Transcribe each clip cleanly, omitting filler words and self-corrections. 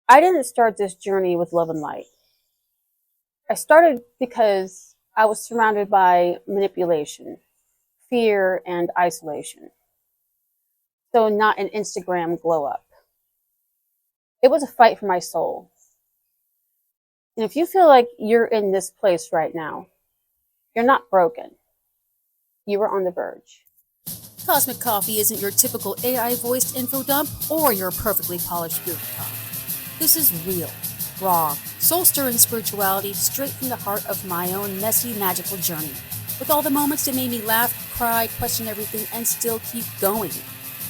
I didn't start this journey with love and light. I started because I was surrounded by manipulation, fear, and isolation. So, not an Instagram glow up. It was a fight for my soul. And if you feel like you're in this place right now, you're not broken. You are on the verge. Cosmic Coffee isn't your typical AI voiced info dump or your perfectly polished bureaucrat. This is real, raw, soul stirring spirituality straight from the heart of my own messy, magical journey. With all the moments that made me laugh, cry, question everything, and still keep going.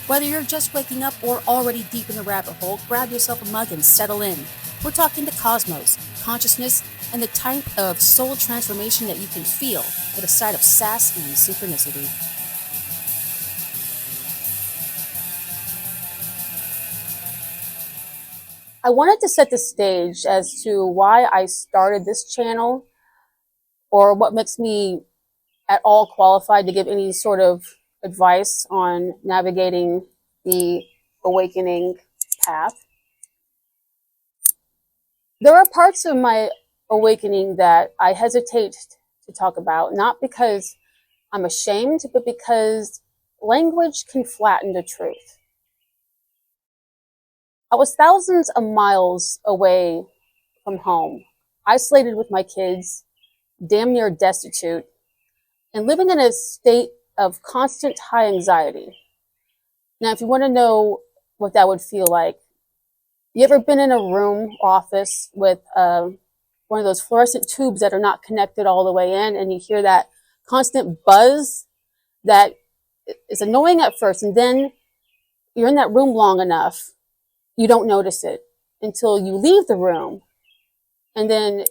Whether you're just waking up or already deep in the rabbit hole, grab yourself a mug and settle in. We're talking the cosmos, consciousness, and the type of soul transformation that you can feel with a side of sass and synchronicity. I wanted to set the stage as to why I started this channel or what makes me at all qualified to give any sort of advice on navigating the awakening path. There are parts of my awakening that I hesitate to talk about, not because I'm ashamed, but because language can flatten the truth. I was thousands of miles away from home, isolated with my kids, damn near destitute, and living in a state of constant high anxiety. Now, if you want to know what that would feel like, you ever been in a room, office with one of those fluorescent tubes that are not connected all the way in, and you hear that constant buzz that is annoying at first, and then you're in that room long enough, you don't notice it until you leave the room, and then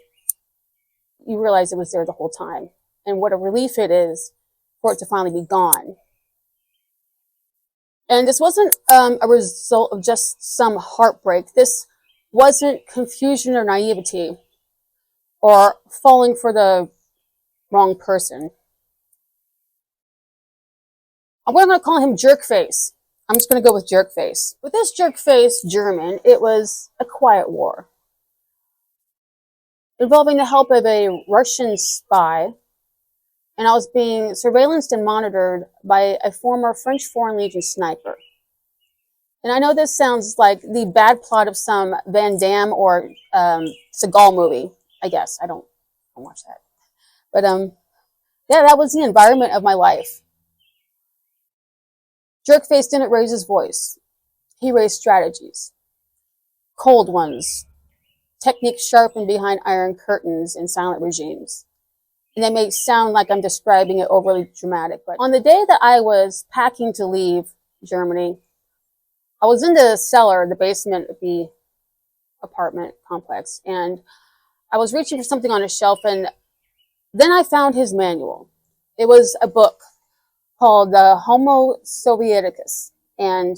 you realize it was there the whole time. And what a relief it is for it to finally be gone. And this wasn't a result of just some heartbreak. This wasn't confusion or naivety or falling for the wrong person. I'm going to call him Jerkface. I'm just going to go with Jerkface. With this Jerkface German, it was a quiet war involving the help of a Russian spy, and I was being surveillanced and monitored by a former French Foreign Legion sniper. And I know this sounds like the bad plot of some Van Damme or Seagal movie. I guess I don't watch that, but yeah, that was the environment of my life. Jerkface didn't raise his voice. He raised strategies, cold ones, techniques sharpened behind iron curtains in silent regimes. And they may sound like I'm describing it overly dramatic, but on the day that I was packing to leave Germany, I was in the cellar, the basement of the apartment complex, and I was reaching for something on a shelf, and then I found his manual. It was a book called the Homo Sovieticus, and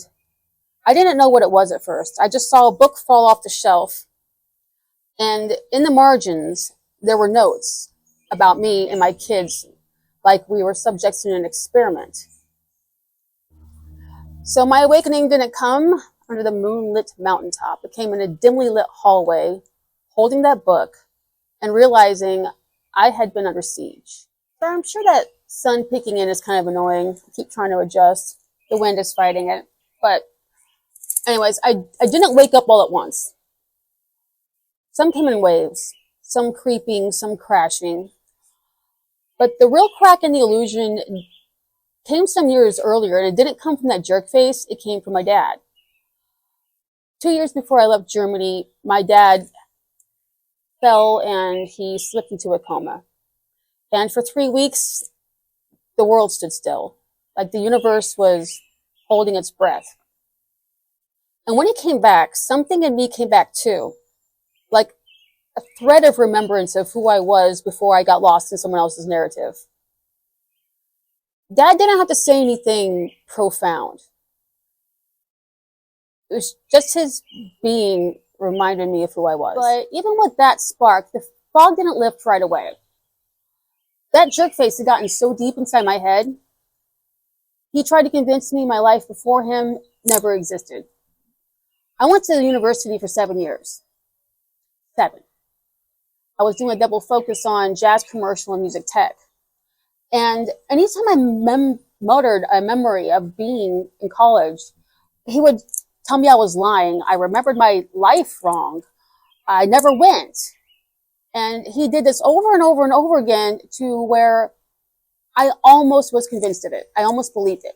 I didn't know what it was at first. I just saw a book fall off the shelf, and in the margins, there were notes about me and my kids, like we were subjects to an experiment. So my awakening didn't come under the moonlit mountaintop. It came in a dimly lit hallway, holding that book and realizing I had been under siege. So I'm sure that sun peeking in is kind of annoying. I keep trying to adjust. The wind is fighting it. But anyways, I didn't wake up all at once. Some came in waves, some creeping, some crashing. But the real crack in the illusion came some years earlier, and it didn't come from that jerk face. It came from my dad. 2 years before I left Germany, my dad fell and he slipped into a coma. And for 3 weeks, the world stood still, like the universe was holding its breath. And when he came back, something in me came back too, like a thread of remembrance of who I was before I got lost in someone else's narrative. Dad didn't have to say anything profound. It was just his being reminded me of who I was. But even with that spark, the fog didn't lift right away. That jerk face had gotten so deep inside my head, he tried to convince me my life before him never existed. I went to the university for 7 years. 7. I was doing a double focus on jazz commercial and music tech. And anytime I muttered a memory of being in college, he would tell me I was lying. I remembered my life wrong. I never went. And he did this over and over and over again to where I almost was convinced of it. I almost believed it.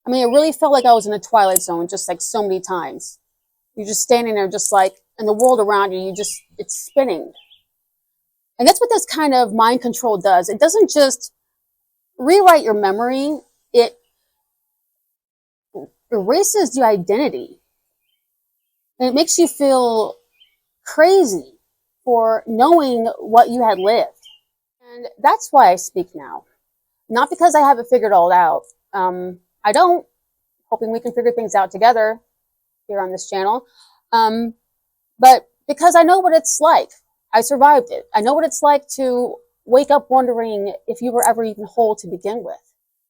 I mean, it really felt like I was in a twilight zone, just like so many times. You're just standing there just like, and the world around you, it's spinning. And that's what this kind of mind control does. It doesn't just rewrite your memory, it erases your identity. And it makes you feel crazy for knowing what you had lived. And that's why I speak now. Not because I have it figured all out. I don't. Hoping we can figure things out together here on this channel. But because I know what it's like. I survived it. I know what it's like to wake up wondering if you were ever even whole to begin with.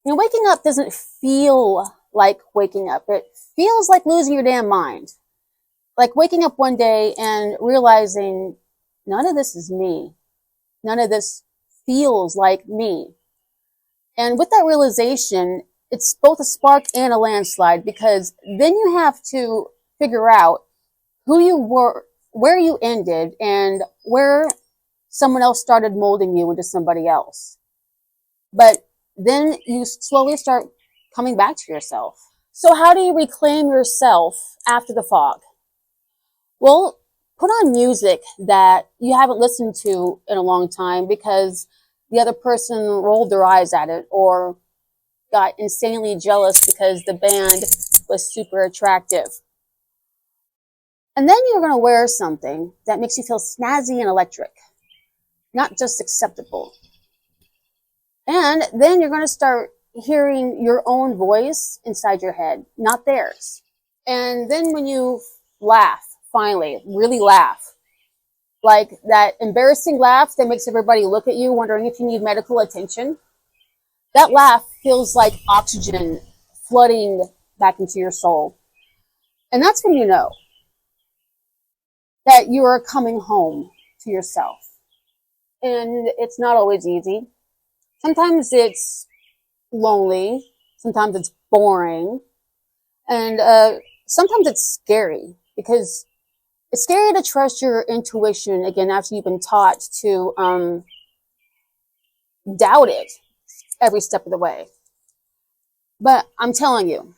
You know, waking up doesn't feel like waking up. It feels like losing your damn mind. Like waking up one day and realizing none of this is me. None of this feels like me. And with that realization, it's both a spark and a landslide, because then you have to figure out who you were, where you ended, and where someone else started molding you into somebody else. But then you slowly start coming back to yourself. So how do you reclaim yourself after the fog? Well, put on music that you haven't listened to in a long time because the other person rolled their eyes at it or got insanely jealous because the band was super attractive. And then you're going to wear something that makes you feel snazzy and electric, not just acceptable. And then you're going to start hearing your own voice inside your head, not theirs. And then when you laugh, finally, really laugh, like that embarrassing laugh that makes everybody look at you wondering if you need medical attention, that laugh feels like oxygen flooding back into your soul. And that's when you know that you are coming home to yourself. And it's not always easy. Sometimes it's lonely. Sometimes it's boring. And sometimes it's scary, because it's scary to trust your intuition again after you've been taught to doubt it every step of the way. But I'm telling you,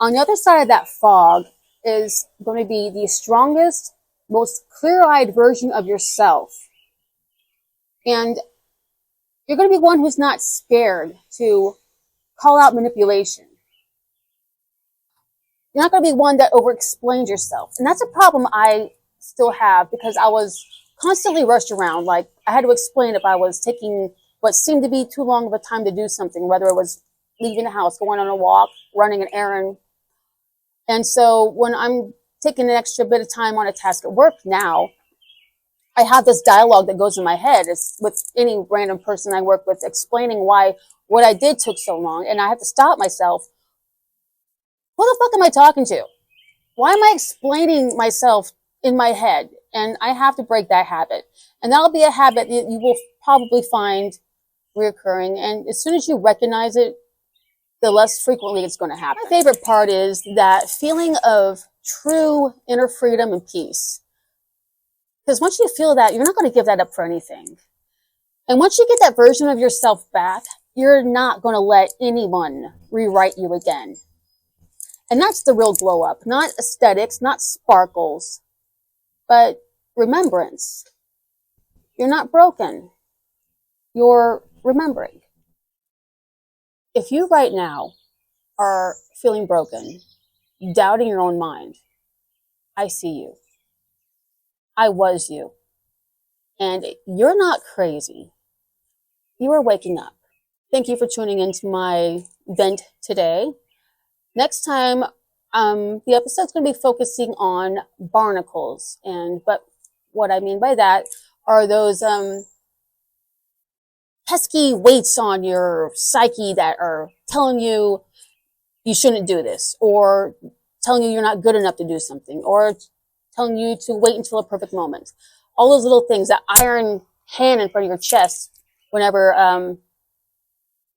on the other side of that fog is going to be the strongest, most clear-eyed version of yourself. And you're going to be one who's not scared to call out manipulation. You're not going to be one that over-explains yourself. And that's a problem I still have, because I was constantly rushed around. Like, I had to explain if I was taking what seemed to be too long of a time to do something, whether it was leaving the house, going on a walk, running an errand. And so when I'm taking an extra bit of time on a task at work now, I have this dialogue that goes in my head. It's with any random person I work with, explaining why what I did took so long. And I have to stop myself. Who the fuck am I talking to? Why am I explaining myself in my head? And I have to break that habit. And that'll be a habit that you will probably find reoccurring. And as soon as you recognize it, the less frequently it's going to happen. My favorite part is that feeling of true inner freedom and peace. Because once you feel that, you're not going to give that up for anything. And once you get that version of yourself back, you're not going to let anyone rewrite you again. And that's the real glow up. Not aesthetics, not sparkles, but remembrance. You're not broken. You're remembering. If you right now are feeling broken, doubting your own mind, I see you. I was you. And you're not crazy. You are waking up. Thank you for tuning into my vent today. Next time, the episode's going to be focusing on barnacles. But what I mean by that are those pesky weights on your psyche that are telling you you shouldn't do this, or telling you you're not good enough to do something, or telling you to wait until a perfect moment. All those little things, that iron hand in front of your chest whenever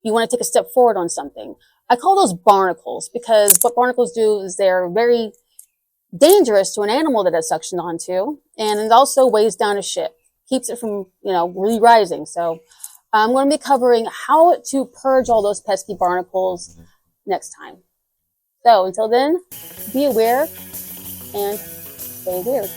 you want to take a step forward on something. I call those barnacles, because what barnacles do is they're very dangerous to an animal that it's suctioned onto, and it also weighs down a ship, keeps it from, really rising. So I'm going to be covering how to purge all those pesky barnacles next time. So until then, be aware and stay weird.